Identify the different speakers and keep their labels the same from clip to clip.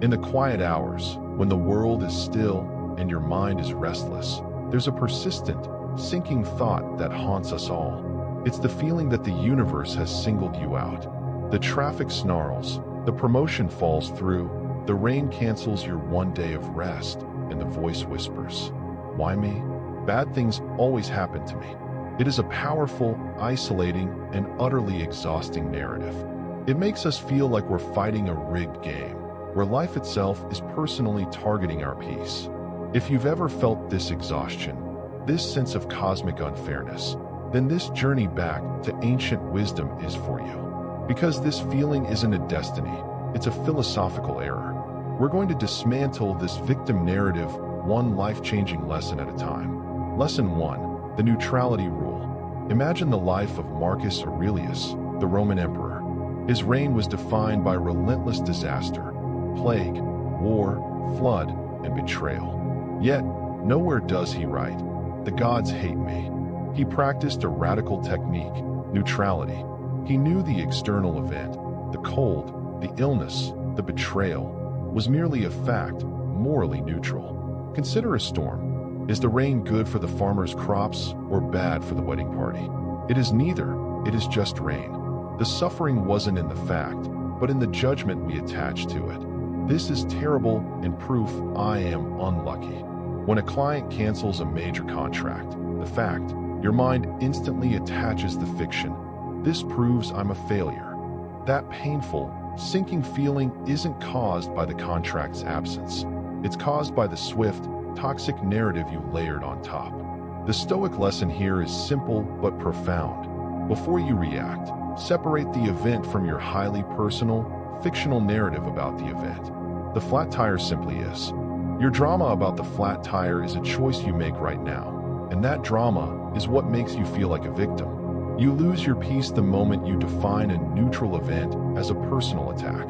Speaker 1: In the quiet hours, when the world is still and your mind is restless, there's a persistent, sinking thought that haunts us all. It's the feeling that the universe has singled you out. The traffic snarls, the promotion falls through, the rain cancels your one day of rest, and the voice whispers, "Why me? Bad things always happen to me." It is a powerful, isolating, and utterly exhausting narrative. It makes us feel like we're fighting a rigged game, where life itself is personally targeting our peace. If you've ever felt this exhaustion, this sense of cosmic unfairness, then this journey back to ancient wisdom is for you. Because this feeling isn't a destiny, it's a philosophical error. We're going to dismantle this victim narrative one life-changing lesson at a time. Lesson 1, the Neutrality Rule. Imagine the life of Marcus Aurelius, the Roman emperor. His reign was defined by relentless disaster, plague, war, flood, and betrayal. Yet, nowhere does he write, "The gods hate me." He practiced a radical technique, neutrality. He knew the external event, the cold, the illness, the betrayal, was merely a fact, morally neutral. Consider a storm. Is the rain good for the farmer's crops or bad for the wedding party? It is neither, it is just rain. The suffering wasn't in the fact, but in the judgment we attach to it. This is terrible and proof I am unlucky. When a client cancels a major contract, the fact, your mind instantly attaches the fiction. This proves I'm a failure. That painful, sinking feeling isn't caused by the contract's absence. It's caused by the swift, toxic narrative you layered on top. The Stoic lesson here is simple but profound. Before you react, separate the event from your highly personal, fictional narrative about the event. The flat tire simply is. Your drama about the flat tire is a choice you make right now, and that drama is what makes you feel like a victim. You lose your peace the moment you define a neutral event as a personal attack.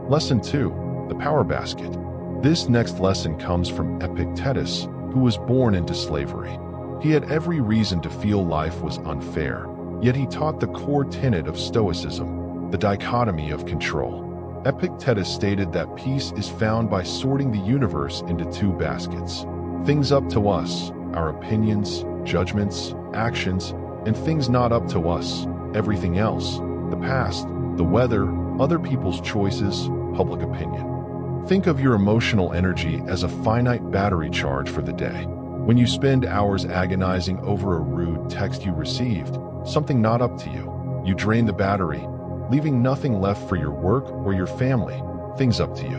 Speaker 1: Lesson 2, the power basket. This next lesson comes from Epictetus, who was born into slavery. He had every reason to feel life was unfair, yet he taught the core tenet of Stoicism, the dichotomy of control. Epictetus stated that peace is found by sorting the universe into two baskets. Things up to us, our opinions, judgments, actions, and things not up to us, everything else, the past, the weather, other people's choices, public opinion. Think of your emotional energy as a finite battery charge for the day. When you spend hours agonizing over a rude text you received, something not up to you, you drain the battery, leaving nothing left for your work or your family, things up to you.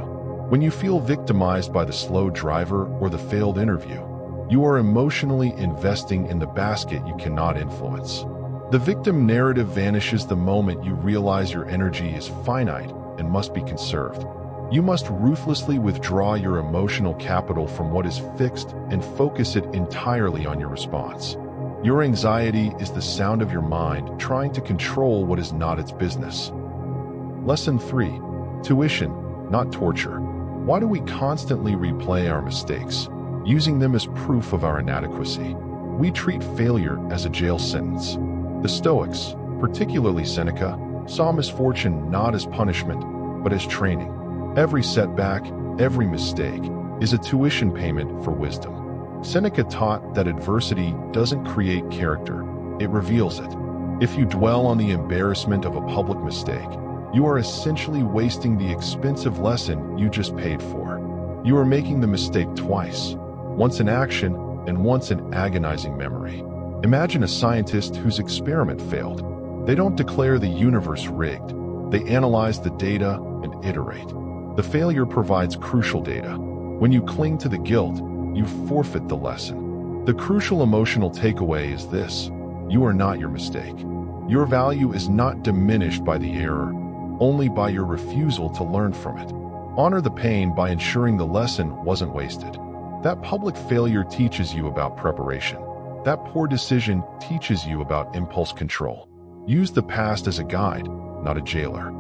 Speaker 1: When you feel victimized by the slow driver or the failed interview, you are emotionally investing in the basket you cannot influence. The victim narrative vanishes the moment you realize your energy is finite and must be conserved. You must ruthlessly withdraw your emotional capital from what is fixed and focus it entirely on your response. Your anxiety is the sound of your mind trying to control what is not its business. Lesson 3, tuition, not torture. Why do we constantly replay our mistakes, using them as proof of our inadequacy? We treat failure as a jail sentence. The Stoics, particularly Seneca, saw misfortune not as punishment, but as training. Every setback, every mistake, is a tuition payment for wisdom. Seneca taught that adversity doesn't create character, it reveals it. If you dwell on the embarrassment of a public mistake, you are essentially wasting the expensive lesson you just paid for. You are making the mistake twice, once in action and once in agonizing memory. Imagine a scientist whose experiment failed. They don't declare the universe rigged. They analyze the data and iterate. The failure provides crucial data. When you cling to the guilt, you forfeit the lesson. The crucial emotional takeaway is this: you are not your mistake. Your value is not diminished by the error, only by your refusal to learn from it. Honor the pain by ensuring the lesson wasn't wasted. That public failure teaches you about preparation. That poor decision teaches you about impulse control. Use the past as a guide, not a jailer.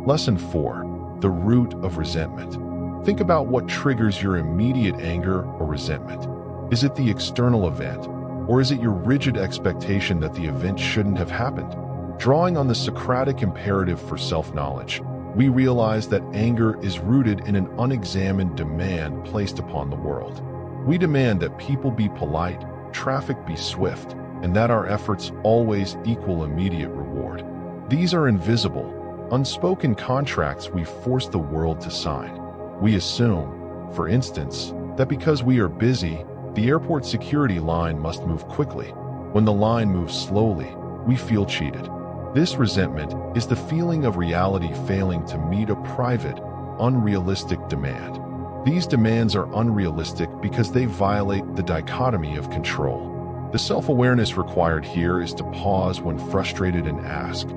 Speaker 1: Lesson 4. The root of resentment. Think about what triggers your immediate anger or resentment. Is it the external event, or is it your rigid expectation that the event shouldn't have happened? Drawing on the Socratic imperative for self-knowledge, we realize that anger is rooted in an unexamined demand placed upon the world. We demand that people be polite, traffic be swift, and that our efforts always equal immediate reward. These are invisible, unspoken contracts we force the world to sign. We assume, for instance, that because we are busy, the airport security line must move quickly. When the line moves slowly, we feel cheated. This resentment is the feeling of reality failing to meet a private, unrealistic demand. These demands are unrealistic because they violate the dichotomy of control. The self-awareness required here is to pause when frustrated and ask,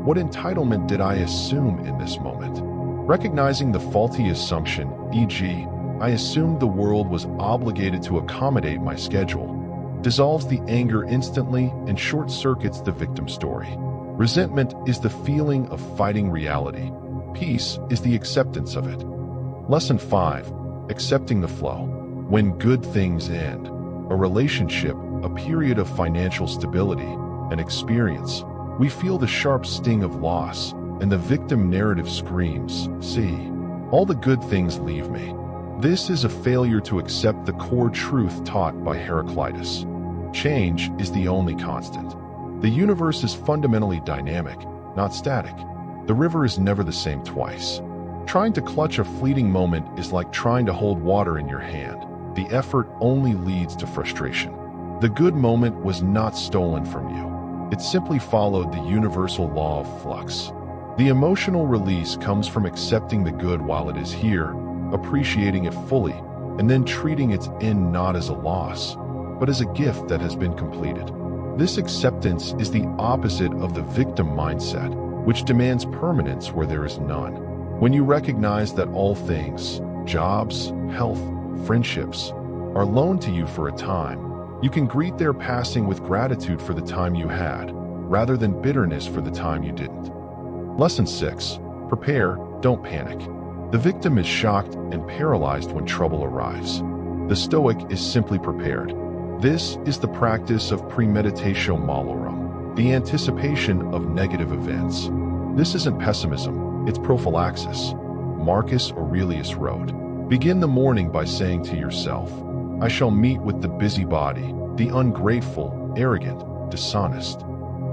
Speaker 1: what entitlement did I assume in this moment? Recognizing the faulty assumption, e.g., I assumed the world was obligated to accommodate my schedule, dissolves the anger instantly and short-circuits the victim story. Resentment is the feeling of fighting reality. Peace is the acceptance of it. Lesson 5. Accepting the flow. When good things end, a relationship, a period of financial stability, an experience, we feel the sharp sting of loss, and the victim narrative screams, see, all the good things leave me. This is a failure to accept the core truth taught by Heraclitus. Change is the only constant. The universe is fundamentally dynamic, not static. The river is never the same twice. Trying to clutch a fleeting moment is like trying to hold water in your hand. The effort only leads to frustration. The good moment was not stolen from you. It simply followed the universal law of flux. The emotional release comes from accepting the good while it is here, appreciating it fully, and then treating its end not as a loss, but as a gift that has been completed. This acceptance is the opposite of the victim mindset, which demands permanence where there is none. When you recognize that all things, jobs, health, friendships, are loaned to you for a time, you can greet their passing with gratitude for the time you had, rather than bitterness for the time you didn't. Lesson 6. Prepare, don't panic. The victim is shocked and paralyzed when trouble arrives. The Stoic is simply prepared. This is the practice of premeditatio malorum, the anticipation of negative events. This isn't pessimism, it's prophylaxis. Marcus Aurelius wrote, begin the morning by saying to yourself, I shall meet with the busybody, the ungrateful, arrogant, dishonest.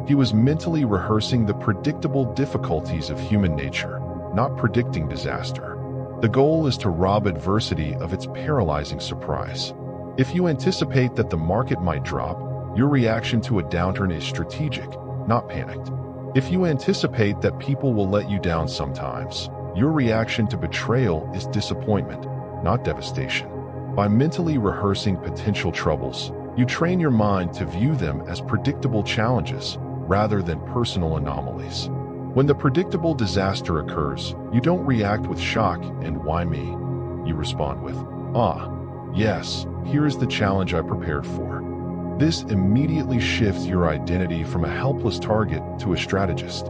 Speaker 1: He was mentally rehearsing the predictable difficulties of human nature, not predicting disaster. The goal is to rob adversity of its paralyzing surprise. If you anticipate that the market might drop, your reaction to a downturn is strategic, not panicked. If you anticipate that people will let you down sometimes, your reaction to betrayal is disappointment, not devastation. By mentally rehearsing potential troubles, you train your mind to view them as predictable challenges rather than personal anomalies. When the predictable disaster occurs, you don't react with shock and why me? You respond with, yes, here is the challenge I prepared for. This immediately shifts your identity from a helpless target to a strategist.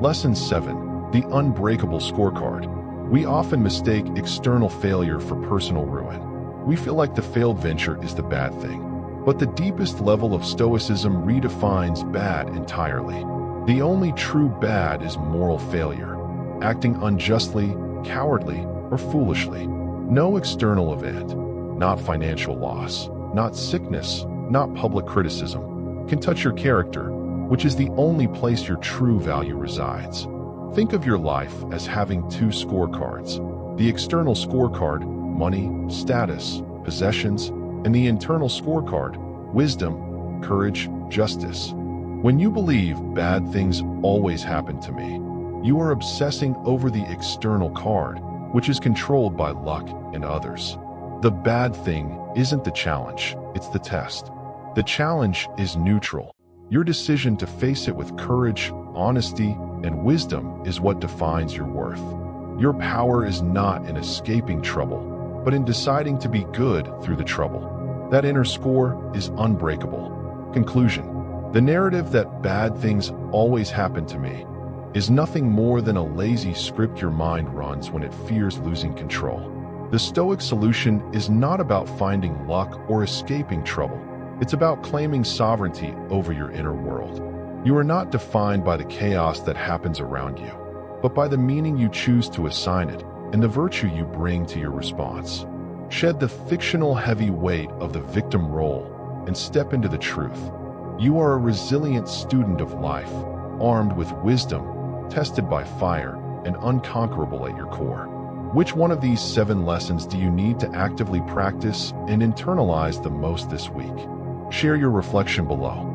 Speaker 1: Lesson 7. The unbreakable scorecard. We often mistake external failure for personal ruin. We feel like the failed venture is the bad thing. But the deepest level of Stoicism redefines bad entirely. The only true bad is moral failure, acting unjustly, cowardly, or foolishly. No external event, not financial loss, not sickness, not public criticism, can touch your character, which is the only place your true value resides. Think of your life as having two scorecards. The external scorecard, money, status, possessions, and the internal scorecard, wisdom, courage, justice. When you believe bad things always happen to me, you are obsessing over the external card, which is controlled by luck and others. The bad thing isn't the challenge, it's the test. The challenge is neutral. Your decision to face it with courage, honesty, and wisdom is what defines your worth. Your power is not in escaping trouble, but in deciding to be good through the trouble. That inner score is unbreakable. Conclusion. The narrative that bad things always happen to me is nothing more than a lazy script your mind runs when it fears losing control. The Stoic solution is not about finding luck or escaping trouble. It's about claiming sovereignty over your inner world. You are not defined by the chaos that happens around you. but by the meaning you choose to assign it and the virtue you bring to your response. Shed the fictional heavy weight of the victim role and step into the truth. You are a resilient student of life, armed with wisdom, tested by fire, and unconquerable at your core. Which one of these 7 lessons do you need to actively practice and internalize the most this week? Share your reflection below.